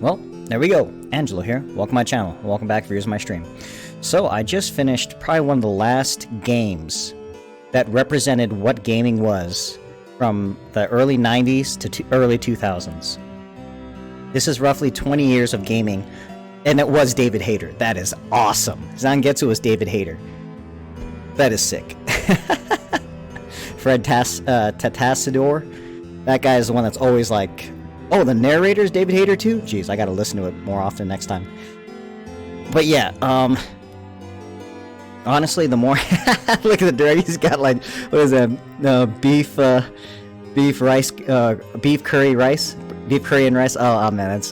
Well, there we go. Angelo here. Welcome to my channel. Welcome back, viewers of my stream. So, I just finished probably one of the last games that represented what gaming was from the early 90s to early 2000s. This is roughly 20 years of gaming, and it was David Hayter. That is awesome. Zangetsu was David Hayter. That is sick. Fred Tatasciore, that guy is the one that's always like, oh, the narrator's David Hayter too? Jeez, I gotta listen to it more often next time. But yeah, honestly, the more look at the dirty, he's got like, what is that? Beef curry and rice. Oh man,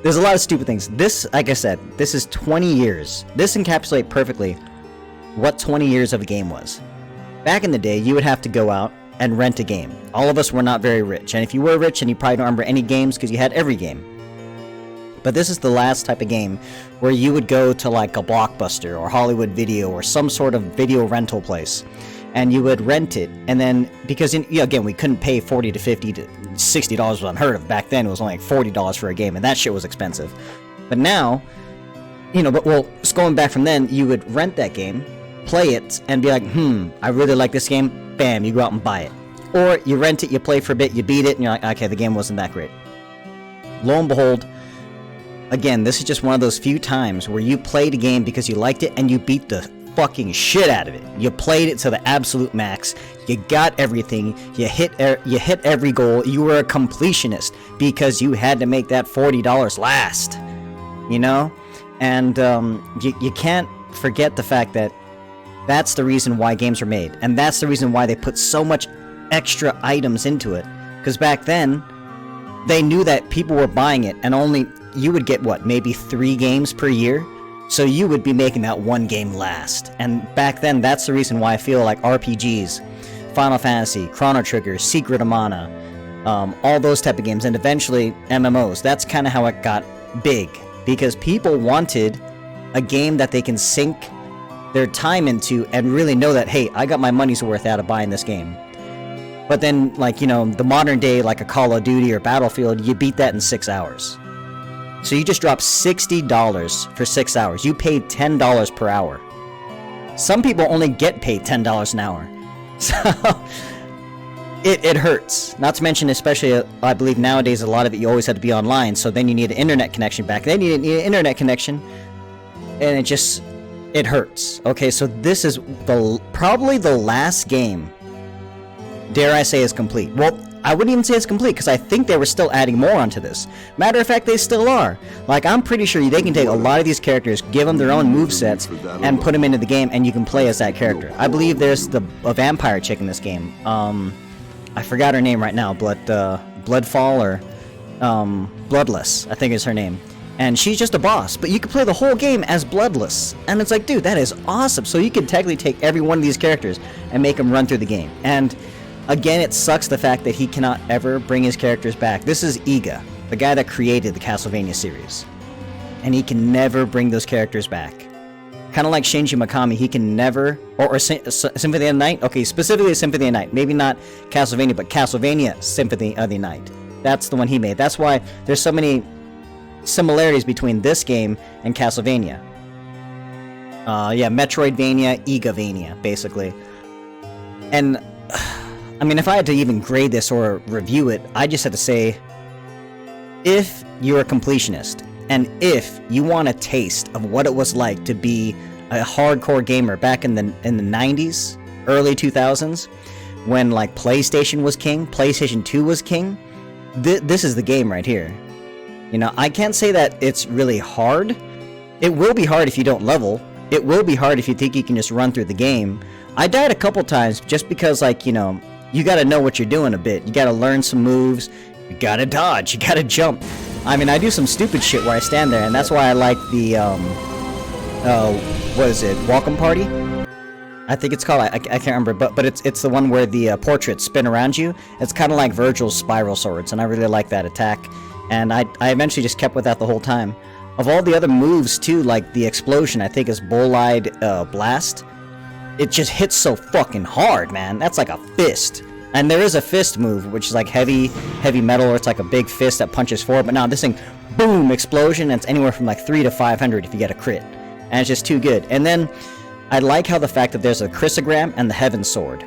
there's a lot of stupid things. This, like I said, this is 20 years. This encapsulates perfectly what 20 years of a game was. Back in the day, you would have to go out and rent a game. All of us were not very rich, and if you were rich, and you probably don't remember any games because you had every game. But this is the last type of game where you would go to like a Blockbuster or Hollywood Video or some sort of video rental place, and you would rent it, and then because again, we couldn't pay $40 to $50 to $60 was unheard of back then. It was only like $40 for a game, and that shit was expensive. But now, just going back from then, you would rent that game, play it, and be like, I really like this game. Bam, you go out and buy it. Or you rent it, you play for a bit, you beat it, and you're like, okay, the game wasn't that great. Lo and behold, again, this is just one of those few times where you played a game because you liked it and you beat the fucking shit out of it. You played it to the absolute max. You got everything. You hit every goal. You were a completionist because you had to make that $40 last. You know? And you can't forget the fact that that's the reason why games are made. And that's the reason why they put so much extra items into it. Because back then, they knew that people were buying it, and only you would get, what, maybe 3 games per year? So you would be making that one game last. And back then, that's the reason why I feel like RPGs, Final Fantasy, Chrono Trigger, Secret of Mana, all those type of games, and eventually MMOs, that's kind of how it got big. Because people wanted a game that they can sink their time into and really know that, hey, I got my money's worth out of buying this game. But then, like, the modern day, like a Call of Duty or Battlefield, you beat that in 6 hours. So you just dropped $60 for 6 hours. You paid $10 per hour. Some people only get paid $10 an hour. So it hurts. Not to mention, especially, I believe nowadays, a lot of it, you always had to be online, so then you need an internet connection. Back then, you didn't need an internet connection, and it hurts. Okay, so this is probably the last game, dare I say, is complete. Well, I wouldn't even say it's complete, because I think they were still adding more onto this. Matter of fact, they still are. Like, I'm pretty sure they can take a lot of these characters, give them their own movesets, and put them into the game, and you can play as that character. I believe there's a vampire chick in this game. I forgot her name right now, Bloodfall or Bloodless, I think is her name. And she's just a boss, but you can play the whole game as Bloodless. And it's like, dude, that is awesome. So you can technically take every one of these characters and make them run through the game. And again, it sucks the fact that he cannot ever bring his characters back. This is Iga, the guy that created the Castlevania series. And he can never bring those characters back. Kind of like Shinji Mikami, he can never... Or Symphony of the Night? Okay, specifically Symphony of the Night. Maybe not Castlevania, but Castlevania Symphony of the Night. That's the one he made. That's why there's so many similarities between this game and Castlevania. Yeah, Metroidvania, Igavania, basically. And, I mean, if I had to even grade this or review it, I just had to say, if you're a completionist, and if you want a taste of what it was like to be a hardcore gamer back in the 90s, early 2000s, when, like, PlayStation was king, PlayStation 2 was king, this is the game right here. I can't say that it's really hard. It will be hard if you don't level. It will be hard if you think you can just run through the game. I died a couple times just because, like, you gotta know what you're doing a bit. You gotta learn some moves. You gotta dodge. You gotta jump. I mean, I do some stupid shit where I stand there, and that's why I like the, what is it? Welcome Party? I think it's called. I can't remember, but it's the one where the portraits spin around you. It's kind of like Virgil's spiral swords, and I really like that attack. And I eventually just kept with that the whole time. Of all the other moves, too, like the explosion, I think is Bull-Eyed Blast. It just hits so fucking hard, man. That's like a fist. And there is a fist move, which is like heavy metal, or it's like a big fist that punches forward. But now this thing boom, explosion, and it's anywhere from like 3 to 500 if you get a crit. And it's just too good. And then, I like how the fact that there's a Chrysogram and the Heaven Sword.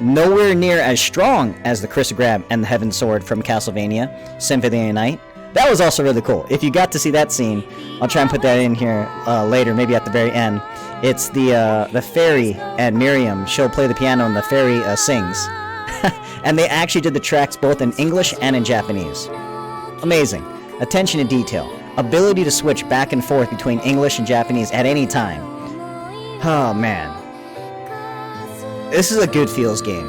Nowhere near as strong as the Chrysogram and the Heaven Sword from Castlevania Symphony of the Night. That was also really cool. If you got to see that scene, I'll try and put that in here later, maybe at the very end. It's the fairy and Miriam. She'll play the piano and the fairy sings. And they actually did the tracks both in English and in Japanese. Amazing. Attention to detail. Ability to switch back and forth between English and Japanese at any time. Oh, man. This is a good feels game.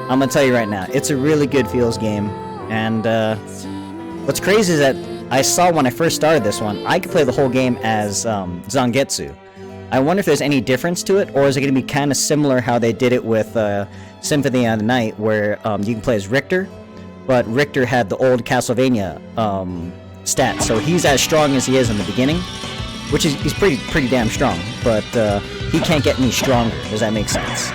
I'm gonna tell you right now. It's a really good feels game. And what's crazy is that I saw when I first started this one, I could play the whole game as Zangetsu. I wonder if there's any difference to it, or is it going to be kind of similar how they did it with Symphony of the Night, where you can play as Richter, but Richter had the old Castlevania stats, so he's as strong as he is in the beginning, which is he's pretty damn strong, but he can't get any stronger. Does that make sense?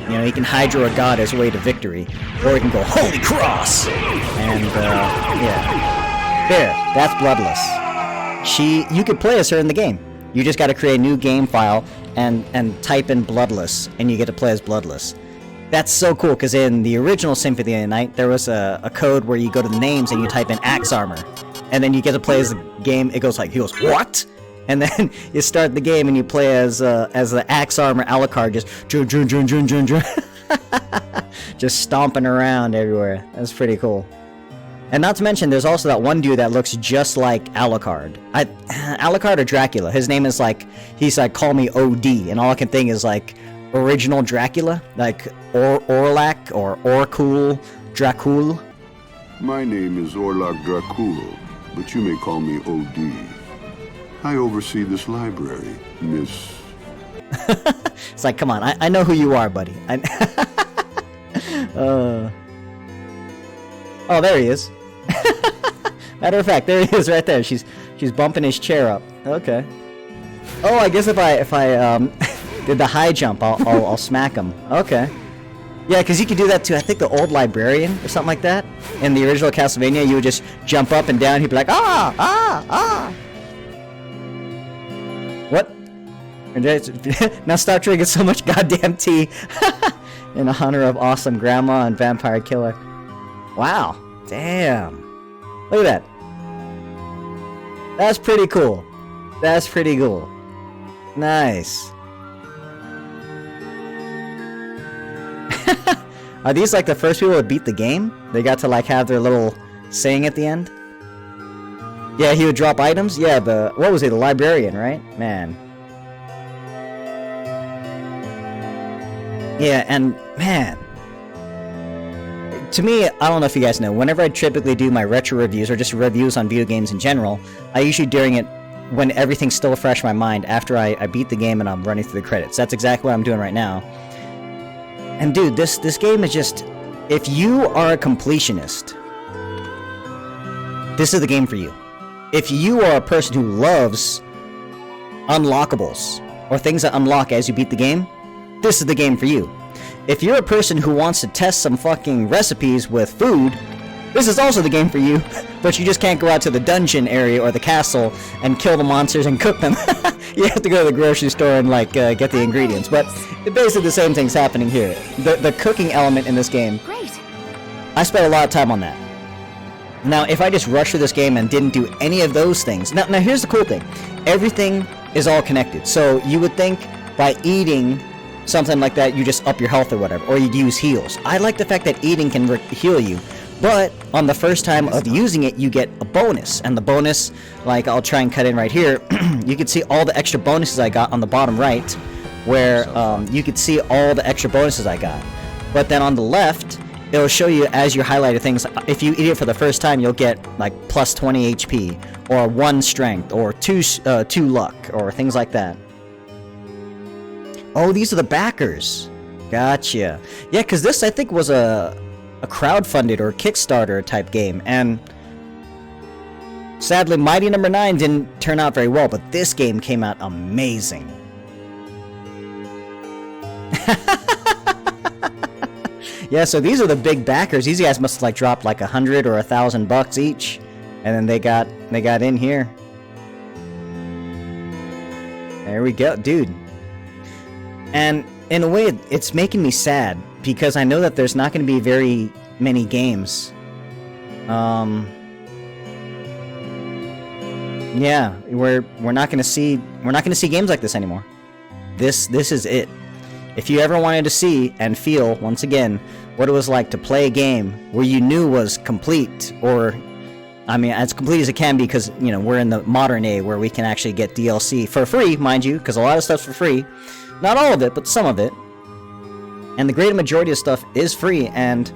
You know, he can Hydro a god as a way to victory, or he can go Holy Cross, and yeah, there, that's Bloodless. You could play as her in the game. You just got to create a new game file and type in Bloodless, and you get to play as Bloodless. That's so cool, because in the original Symphony of the Night, there was a code where you go to the names and you type in Axe Armor, and then you get to play as the game. It goes like, he goes, what? And then you start the game and you play as the Axe Armor Alucard, just stomping around everywhere. That's pretty cool. And not to mention, there's also that one dude that looks just like Alucard. Alucard or Dracula. His name is like, he's like, call me OD, and all I can think is like, original Dracula, like Orlac or Orkul Dracul. My name is Orlac Dracul, but you may call me OD. I oversee this library, Miss... It's like, come on, I know who you are, buddy. Oh, there he is. Matter of fact, there he is right there. She's bumping his chair up. Okay. Oh, I guess if I did the high jump, I'll smack him. Okay. Yeah, because you could do that too. I think the old librarian or something like that. In the original Castlevania, you would just jump up and down. He'd be like, ah, ah, ah. What? Now stop drinking so much goddamn tea. In honor of awesome grandma and vampire killer. Wow. Damn. Look at that. That's pretty cool. That's pretty cool. Nice. Are these like the first people to beat the game? They got to like have their little saying at the end? Yeah, he would drop items? Yeah, what was he, the librarian, right? Man. Yeah, and man, to me, I don't know if you guys know, whenever I typically do my retro reviews or just reviews on video games in general, I usually doing it when everything's still fresh in my mind after I beat the game and I'm running through the credits. That's exactly what I'm doing right now. And dude, this game is just, if you are a completionist, this is the game for you. If you are a person who loves unlockables or things that unlock as you beat the game, this is the game for you. If you're a person who wants to test some fucking recipes with food, this is also the game for you, but you just can't go out to the dungeon area or the castle and kill the monsters and cook them. You have to go to the grocery store and like get the ingredients. But basically the same thing's happening here. The cooking element in this game, great. I spent a lot of time on that. Now, if I just rushed through this game and didn't do any of those things, now here's the cool thing. Everything is all connected. So you would think by eating something like that, you just up your health or whatever, or you'd use heals. I like the fact that eating can heal you, but on the first time of using it, you get a bonus, and the bonus, like I'll try and cut in right here, you can see all the extra bonuses I got on the bottom right, where you could see all the extra bonuses I got. But then on the left, it'll show you as you highlighted things. If you eat it for the first time, you'll get like plus 20 HP, or 1 strength, or 2 luck, or things like that. Oh, these are the backers. Gotcha. Yeah, because this, I think, was a crowdfunded or Kickstarter type game, and sadly, Mighty Number 9 didn't turn out very well, but this game came out amazing. Yeah, so these are the big backers. These guys must have like dropped like $100 or $1,000 each. And then they got in here. There we go, dude. And in a way, it's making me sad because I know that there's not going to be very many games. Yeah, we're not going to see games like this anymore. This is it. If you ever wanted to see and feel once again what it was like to play a game where you knew was complete, or I mean, as complete as it can be, because, you know, we're in the modern age where we can actually get DLC for free, mind you, because a lot of stuff's for free. Not all of it, but some of it. And the great majority of stuff is free, and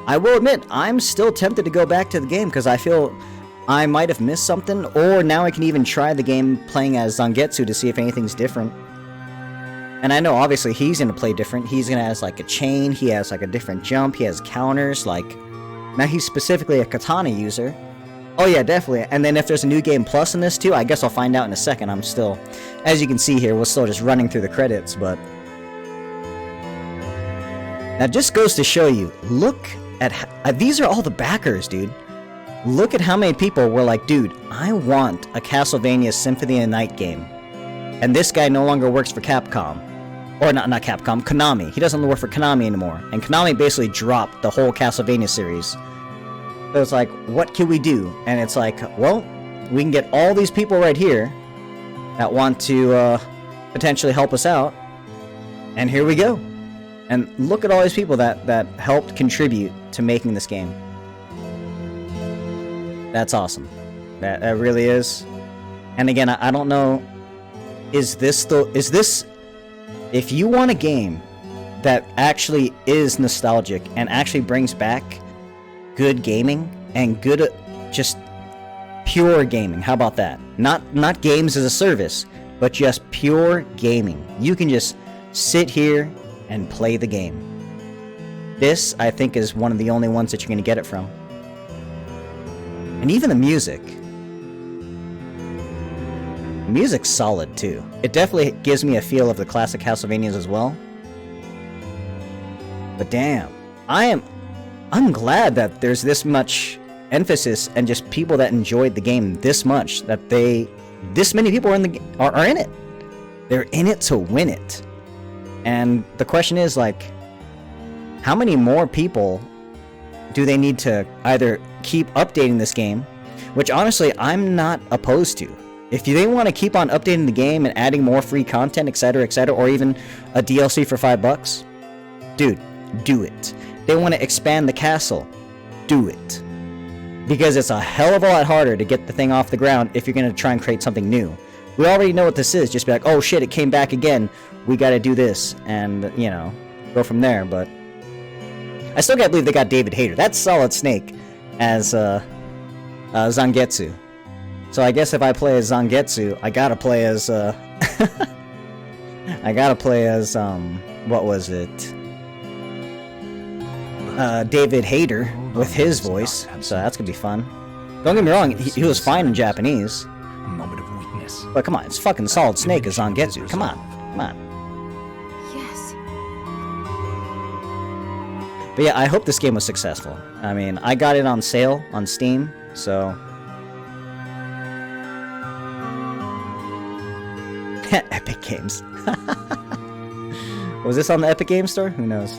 I will admit, I'm still tempted to go back to the game, because I feel I might have missed something, or now I can even try the game playing as Zangetsu to see if anything's different. And I know, obviously, he's going to play different. He's going to have, like, a chain, he has, like, a different jump, he has counters, like... Now he's specifically a katana user. Oh yeah, definitely. And then if there's a new game plus in this too, I guess I'll find out in a second. I'm still, as you can see here, we're still just running through the credits, but... That just goes to show you, look at... these are all the backers, dude. Look at how many people were like, dude, I want a Castlevania Symphony of the Night game. And this guy no longer works for Capcom. Or not Capcom, Konami. He doesn't work for Konami anymore. And Konami basically dropped the whole Castlevania series. So it's like, what can we do? And it's like, well, we can get all these people right here that want to potentially help us out. And here we go. And look at all these people that helped contribute to making this game. That's awesome. That really is. And again, I don't know, is this... If you want a game that actually is nostalgic and actually brings back good gaming and good, just pure gaming, how about that? Not games as a service, but just pure gaming. You can just sit here and play the game. This, I think, is one of the only ones that you're going to get it from. And even the music. The music's solid, too. It definitely gives me a feel of the classic Castlevanias as well. But damn, I'm glad that there's this much emphasis and just people that enjoyed the game this much, that this many people are in it. They're in it to win it. And the question is, like, how many more people do they need to either keep updating this game, which honestly I'm not opposed to. If they want to keep on updating the game and adding more free content, etc., or even a DLC for $5, dude, do it. They want to expand the castle, do it. Because it's a hell of a lot harder to get the thing off the ground if you're going to try and create something new. We already know what this is, just be like, oh shit, it came back again, we gotta do this, and, you know, go from there, but... I still can't believe they got David Hayter. That's Solid Snake as, Zangetsu. So I guess if I play as Zangetsu, I gotta play as, what was it? David Hayter with his voice, so that's gonna be fun. Don't get me wrong, he was fine in Japanese. Moment of weakness. But come on, it's fucking Solid Snake as Zangetsu. Come on. Yes. But yeah, I hope this game was successful. I mean, I got it on sale on Steam, so... Epic Games. Was this on the Epic Games Store? Who knows?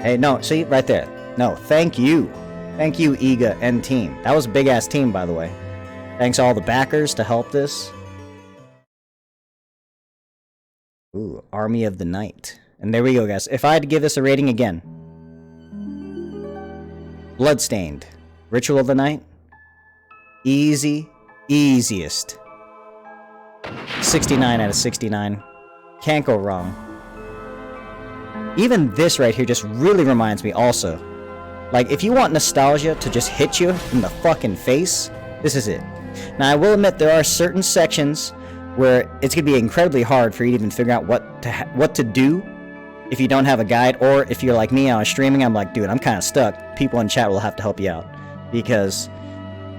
Hey, no, see, right there. No, thank you. Thank you, Iga and team. That was a big-ass team, by the way. Thanks to all the backers to help this. Ooh, Army of the Night. And there we go, guys. If I had to give this a rating again. Bloodstained. Ritual of the Night. Easiest. 69 out of 69. Can't go wrong. Even this right here just really reminds me also. Like, if you want nostalgia to just hit you in the fucking face, this is it. Now, I will admit there are certain sections where it's going to be incredibly hard for you to even figure out what to do if you don't have a guide, or if you're like me, I was streaming, I'm like, dude, I'm kind of stuck. People in chat will have to help you out. Because,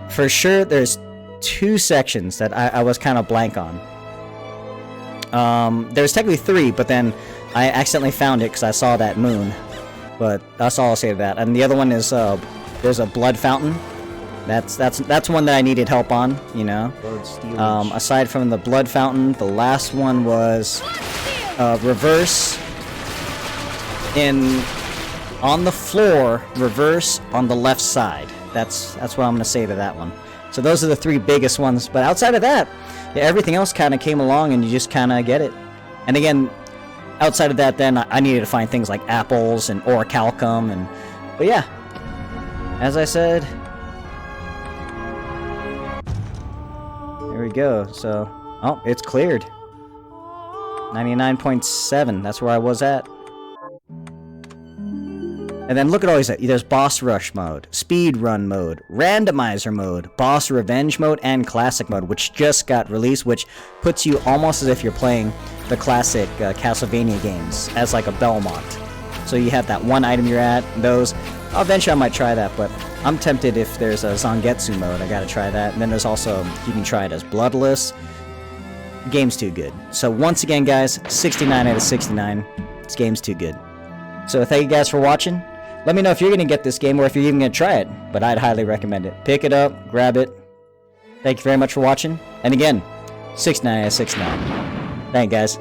for sure, there's 2 sections that I was kind of blank on. There's technically 3, but then I accidentally found it because I saw that moon. But that's all I'll say to that. And the other one is there's a blood fountain. That's one that I needed help on, you know. Aside from the blood fountain, the last one was reverse on the floor, reverse on the left side. That's what I'm gonna say to that one. So those are the three biggest ones. But outside of that, yeah, everything else kind of came along, and you just kind of get it. And again, outside of that, then I needed to find things like apples and orichalcum, but yeah, as I said. There we go. So, oh, it's cleared. 99.7. That's where I was at. And then look at all these. There's boss rush mode, speed run mode, randomizer mode, boss revenge mode, and classic mode, which just got released, which puts you almost as if you're playing the classic Castlevania games as like a Belmont. So you have that one item you're at, those. Eventually I might try that, but I'm tempted if there's a Zangetsu mode. I gotta try that. And then there's also, you can try it as bloodless. The game's too good. So once again, guys, 69 out of 69. This game's too good. So thank you guys for watching. Let me know if you're gonna get this game or if you're even gonna try it. But I'd highly recommend it. Pick it up, grab it. Thank you very much for watching. And again, 69 out of 69. Thank you guys.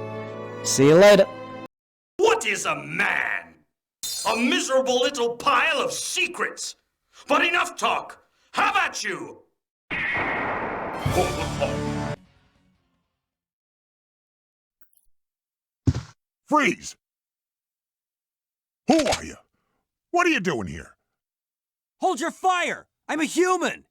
See you later. What is a man? A miserable little pile of secrets. But enough talk. How about you? Freeze! Who are you? What are you doing here? Hold your fire! I'm a human!